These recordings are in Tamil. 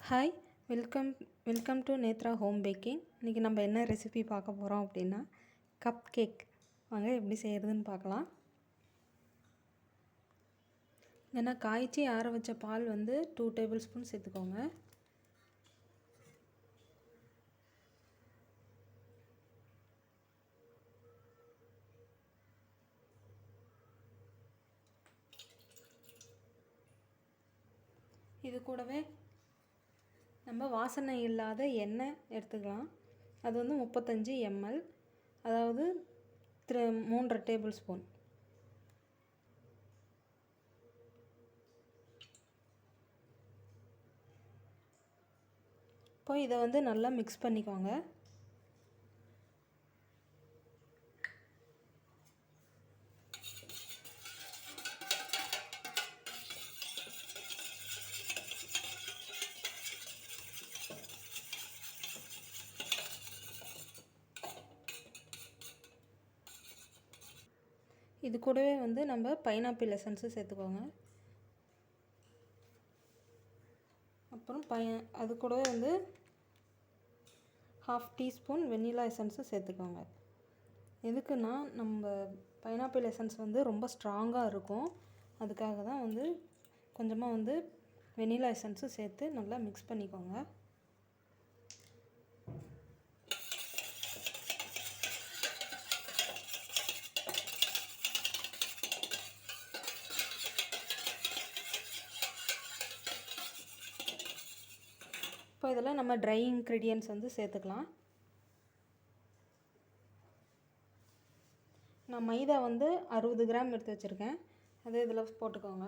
Hi welcome welcome to Netra home baking. இன்றைக்கி நம்ம என்ன ரெசிபி பார்க்க போகிறோம் அப்படின்னா கப் கேக். வாங்க எப்படி செய்கிறதுன்னு பார்க்கலாம். ஏன்னா காய்ச்சி ஆற வச்ச பால் 2 டேபிள் ஸ்பூன் சேர்த்துக்கோங்க. இது கூடவே நம்ம வாசனை இல்லாத எண்ணெய் எடுத்துக்கலாம். அது 35 ml, அதாவது 3.5 டேபிள் ஸ்பூன். இப்போ இதை நல்லா மிக்ஸ் பண்ணிக்கோங்க. இது கூடவே நம்ம பைனாப்பிள் எசன்ஸு சேர்த்துக்கோங்க. அப்புறம் அது கூடவே 1/2 டீஸ்பூன் வெண்ணிலா எசன்ஸு சேர்த்துக்கோங்க. எதுக்குன்னா நம்ம பைனாப்பிள் எசன்ஸ் ரொம்ப ஸ்ட்ராங்காக இருக்கும். அதுக்காக தான் கொஞ்சமாக வெண்ணிலா எசன்ஸு சேர்த்து நல்லா மிக்ஸ் பண்ணிக்கோங்க. இப்போ இதில் நம்ம ட்ரை இன்க்ரீடியன்ட்ஸ் சேர்த்துக்கலாம். நான் மைதா 60 கிராம் எடுத்து வச்சுருக்கேன். அதே இதில் போட்டுக்கோங்க.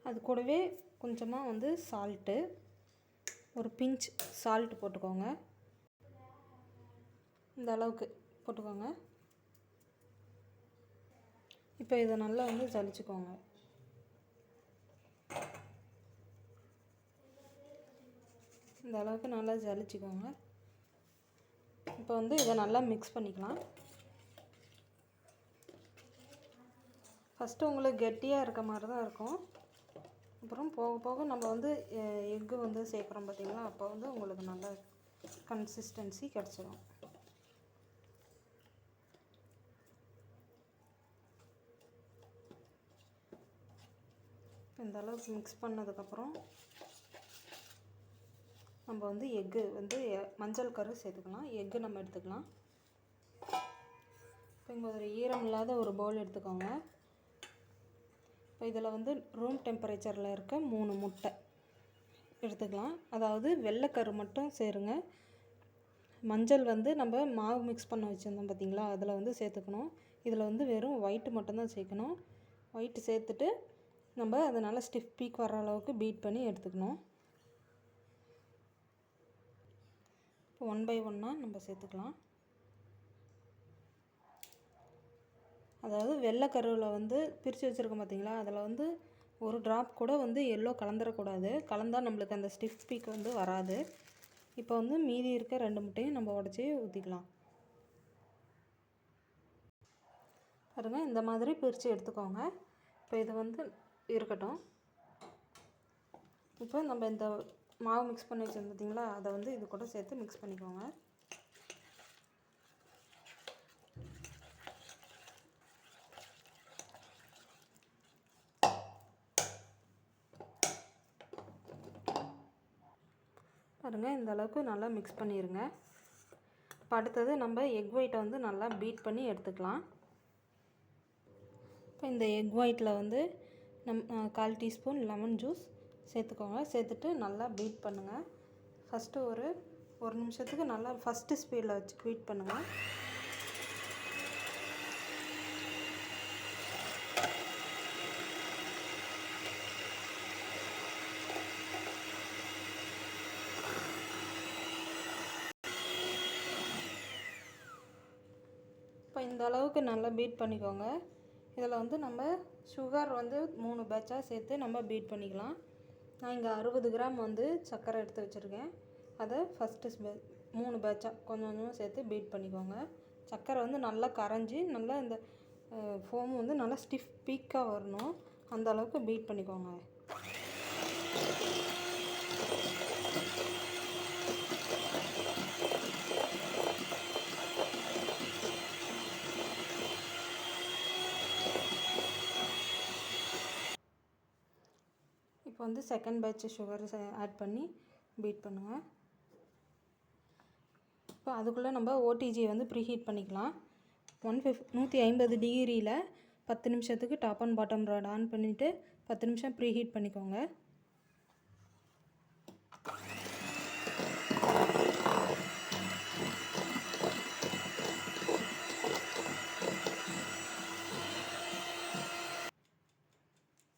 அது கூடவே கொஞ்சமாக சால்ட்டு, ஒரு பிஞ்ச் சால்ட் போட்டுக்கோங்க. இந்த அளவுக்கு போட்டுக்கோங்க. இப்போ இதை நல்லா ஜலிச்சுக்கோங்க. இந்த அளவுக்கு நல்லா ஜலிச்சுக்கோங்க. இப்போ இதை நல்லா மிக்ஸ் பண்ணிக்கலாம். ஃபஸ்ட்டு உங்களுக்கு கெட்டியாக இருக்க மாதிரி தான் இருக்கும். அப்புறம் போக போக நம்ம எக்கு சேர்க்குறோம் பார்த்திங்களா, அப்போ உங்களுக்கு நல்ல கன்சிஸ்டன்சி கிடச்சிடும். இந்த அளவுக்கு மிக்ஸ் பண்ணதுக்கப்புறம் நம்ம எக்கு மஞ்சள் கரு சேர்த்துக்கலாம். எக்கு நம்ம எடுத்துக்கலாம். இப்போ இங்கே ஒரு ஈரம் இல்லாத ஒரு பவுல் எடுத்துக்கோங்க. இப்போ இதில் ரூம் டெம்பரேச்சரில் இருக்க 3 முட்டை எடுத்துக்கலாம். அதாவது வெள்ளைக்கரு மட்டும் சேருங்க. மஞ்சள் நம்ம மாவு மிக்ஸ் பண்ண வச்சுருந்தோம் பார்த்திங்களா, அதில் சேர்த்துக்கணும். இதில் வெறும் ஒயிட்டு மட்டும்தான் சேர்க்கணும். ஒயிட்டு சேர்த்துட்டு நம்ம அதை நல்லா ஸ்டிஃப் பீக் வர அளவுக்கு பீட் பண்ணி எடுத்துக்கணும். இப்போ 1 பை 1 நம்ம சேர்த்துக்கலாம். அதாவது வெள்ளை கருவில் பிரித்து வச்சுருக்கோம் பார்த்திங்களா, அதில் ஒரு ட்ராப் கூட எல்லோ கலந்துடக்கூடாது. கலந்தால் நம்மளுக்கு அந்த ஸ்டிஃப் பீக் வராது. இப்போ மீதி இருக்க 2 முட்டையும் நம்ம உடச்சி ஊற்றிக்கலாம். பாருங்கள், இந்த மாதிரி பிரித்து எடுத்துக்கோங்க. இப்போ இது இருக்கட்டும். இப்போ நம்ம இந்த மாவு மிக்ஸ் பண்ணி வச்சோம் பார்த்திங்களா, அதை இது கூட சேர்த்து மிக்ஸ் பண்ணிக்கோங்க. பாருங்கள், இந்த அளவுக்கு நல்லா மிக்ஸ் பண்ணிடுங்க. இப்போ அடுத்தது நம்ம எக் ஒயிட்டை நல்லா பீட் பண்ணி எடுத்துக்கலாம். இப்போ இந்த எக் ஒயிட்டில் 1/4 டீஸ்பூன் லெமன் ஜூஸ் சேர்த்துக்கோங்க. சேர்த்துட்டு நல்லா பீட் பண்ணுங்கள். ஃபஸ்ட்டு ஒரு நிமிஷத்துக்கு நல்லா ஃபஸ்ட்டு ஸ்பீடில் வச்சு பீட் பண்ணுங்கள். இப்போ இந்த அளவுக்கு நல்லா பீட் பண்ணிக்கோங்க. இதில் நம்ம சுகர் 3 பேட்சாக சேர்த்து நம்ம பீட் பண்ணிக்கலாம். நான் இங்கே 60 கிராம் சர்க்கரை எடுத்து வச்சுருக்கேன். அதை ஃபஸ்ட்டு 3 பேட்சாக கொஞ்சம் கொஞ்சமாக சேர்த்து பீட் பண்ணிக்கோங்க. சர்க்கரை வந்து நல்லா கரைஞ்சி நல்லா இந்த ஃபோம் வந்து நல்லா ஸ்டிஃப் பீக்காக வரணும், அந்த அளவுக்கு பீட் பண்ணிக்கோங்க. இப்போ வந்து செகண்ட் பேட்ச் சுகர் ஆட் பண்ணி பீட் பண்ணுங்கள். இப்போ அதுக்குள்ளே நம்ம ஓடிஜியை வந்து ப்ரீஹீட் பண்ணிக்கலாம். 150 டிகிரியில் 10 நிமிஷத்துக்கு top and bottom rod on பண்ணிவிட்டு 10 நிமிஷம் ப்ரீஹீட் பண்ணிக்கோங்க.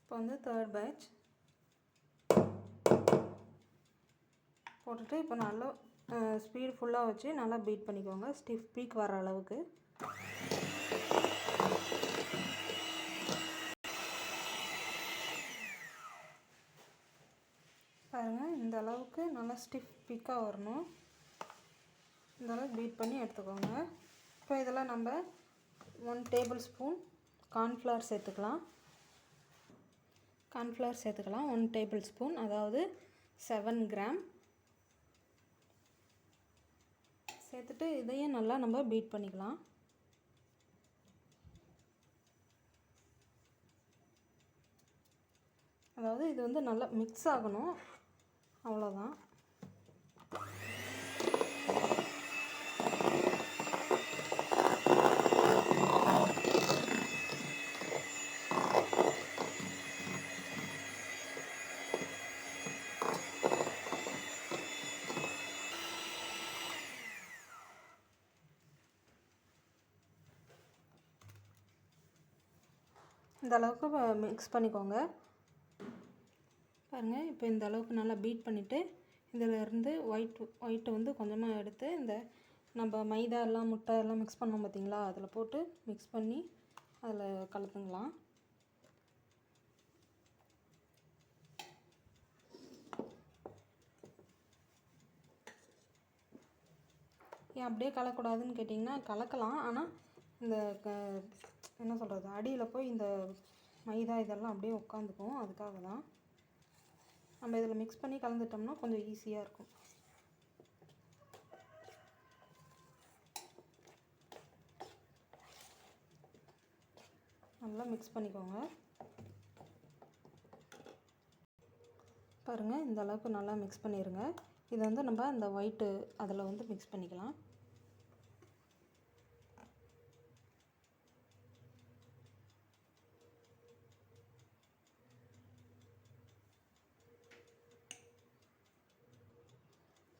இப்போ வந்து தேர்ட் பேட்ச் போட்டுட்டு இப்போ நல்லா ஸ்பீடு ஃபுல்லாக வச்சு நல்லா பீட் பண்ணிக்கோங்க, ஸ்டிஃப் பீக் வர அளவுக்கு. பாருங்கள், இந்த அளவுக்கு நல்லா ஸ்டிஃப் பீக்காக வரணும், இந்த அளவுக்கு பீட் பண்ணி எடுத்துக்கோங்க. இப்போ இதெல்லாம் நம்ம 1 டேபிள் ஸ்பூன் கார்ன்ஃப்ளவர் சேர்த்துக்கலாம். 1 டேபிள் ஸ்பூன், அதாவது 7 கிராம் சேர்த்துட்டு இதையும் நல்லா நம்ம பீட் பண்ணிக்கலாம். அதாவது இது வந்து நல்லா மிக்ஸ் ஆகணும், அவ்வளோதான். இந்த அளவுக்கு மிக்ஸ் பண்ணிக்கோங்க. பாருங்கள், இப்போ இந்த அளவுக்கு நல்லா பீட் பண்ணிவிட்டு இதிலேருந்து ஒயிட்டு வந்து கொஞ்சமாக எடுத்து இந்த நம்ம மைதா எல்லாம் முட்டை எல்லாம் மிக்ஸ் பண்ணோம் பார்த்திங்களா, அதில் போட்டு மிக்ஸ் பண்ணி அதில் கலந்துங்களாம். ஏன் அப்படியே கலக்கக்கூடாதுன்னு கேட்டிங்கன்னா கலக்கலாம், ஆனால் இந்த என்ன சொல்கிறது, அடியில் போய் இந்த மைதா இதெல்லாம் அப்படியே உட்காந்துக்கும், அதுக்காக தான். நம்ம இதில் மிக்ஸ் பண்ணி கலந்துட்டோம்னா கொஞ்சம் ஈஸியாக இருக்கும். நல்லா மிக்ஸ் பண்ணிக்கோங்க. பாருங்கள், இந்த அளவுக்கு நல்லா மிக்ஸ் பண்ணிடுங்க. இதை வந்து நம்ம அந்த ஒயிட்டு அதில் வந்து மிக்ஸ் பண்ணிக்கலாம்.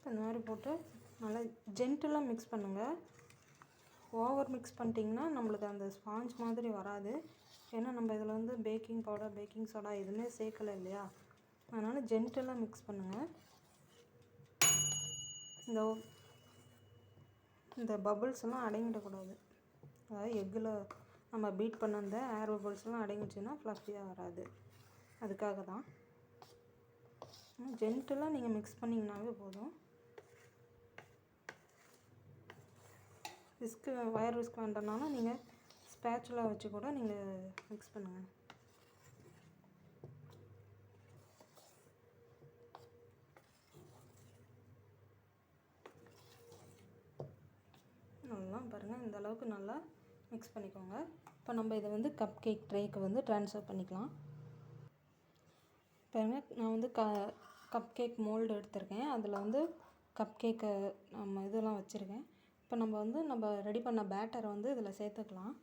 இந்த மாதிரி போட்டு நல்லா ஜென்டிலாக மிக்ஸ் பண்ணுங்கள். ஓவர் மிக்ஸ் பண்ணிட்டிங்கன்னா நம்மளுக்கு அந்த ஸ்பாஞ்ச் மாதிரி வராது. ஏன்னா நம்ம இதில் வந்து பேக்கிங் பவுடர், பேக்கிங் சோடா எதுவுமே சேர்க்கலை இல்லையா, அதனால் ஜென்டிலாக மிக்ஸ் பண்ணுங்கள். இந்த பபுள்ஸ்லாம் அடங்கிடக்கூடாது, அதாவது எக்கில் நம்ம பீட் பண்ண அந்த ஏர் பபுள்ஸ்லாம் அடங்கிடுச்சுன்னா ஃப்ளஃபியாக வராது, அதுக்காக தான். ஜென்டிலாக நீங்கள் மிக்ஸ் பண்ணிங்கனாவே போதும். ஒயர் விஸ்க் வேண்டாம்னாலும் நீங்கள் ஸ்பேச்சுலா வச்சு கூட நீங்கள் மிக்ஸ் பண்ணுங்கள். நல்லா பாருங்கள், இந்த அளவுக்கு நல்லா மிக்ஸ் பண்ணிக்கோங்க. இப்போ நம்ம இதை வந்து கப் கேக் ட்ரேக்கு வந்து ட்ரான்ஸ்ஃபர் பண்ணிக்கலாம். பாருங்கள், நான் வந்து கப் கேக் மோல்டு எடுத்திருக்கேன், அதில் வந்து கப் கேக்கை நம்ம இதெல்லாம் வச்சுருக்கேன். இப்போ நம்ம ரெடி பண்ண பேட்டரை வந்து இதில் சேர்த்துக்கலாம்.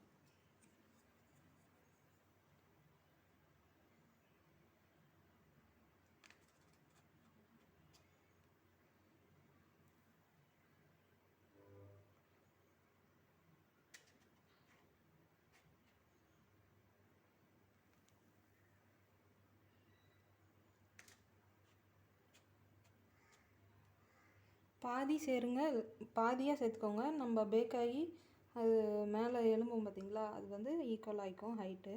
பாதி சேருங்க, பாதியாக சேர்த்துக்கோங்க. நம்ம பேக் ஆகி அது மேலே எலும்பும் பார்த்திங்களா, அது வந்து ஈக்குவல் ஆகிக்கும் ஹைட்டு.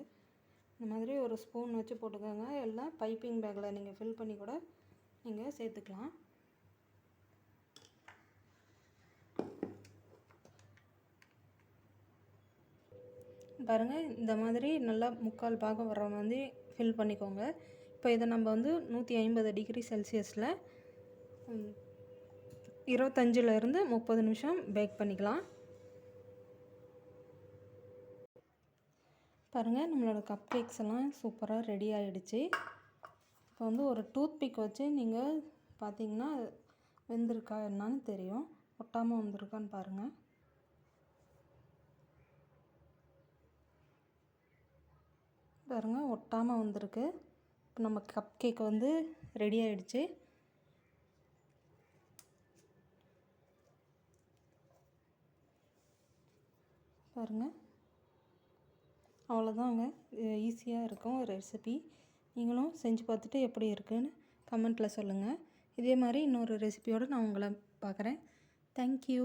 இந்த மாதிரி ஒரு ஸ்பூன் வச்சு போட்டுக்கோங்க. எல்லாம் பைப்பிங் பேக்கில் நீங்கள் ஃபில் பண்ணி கூட நீங்கள் சேர்த்துக்கலாம். பாருங்கள், இந்த மாதிரி நல்லா 3/4 பாகம் வர மாதிரி ஃபில் பண்ணிக்கோங்க. இப்போ இதை நம்ம வந்து 150 டிகிரி செல்சியஸில் 25லேருந்து 30 நிமிஷம் பேக் பண்ணிக்கலாம். பாருங்கள், நம்மளோட கப் கேக்ஸ் எல்லாம் சூப்பராக ரெடி ஆகிடுச்சு. இப்போ வந்து ஒரு டூத் பிக் வச்சு நீங்கள் பார்த்தீங்கன்னா வெந்திருக்கா என்னான்னு தெரியும். ஒட்டாமல் வந்திருக்கான்னு பாருங்கள். பாருங்கள், ஒட்டாமல் வந்திருக்கு. இப்போ நம்ம கப் கேக் வந்து ரெடி ஆகிடுச்சு. பாருங்கள், அவ்வளோதாங்க. ஈஸியாக இருக்கும் ஒரு ரெசிபி. நீங்களும் செஞ்சு பார்த்துட்டு எப்படி இருக்குன்னு கமெண்ட்டில் சொல்லுங்கள். இதே மாதிரி இன்னொரு ரெசிபியோடு நான் உங்களை பார்க்குறேன். தேங்க்யூ.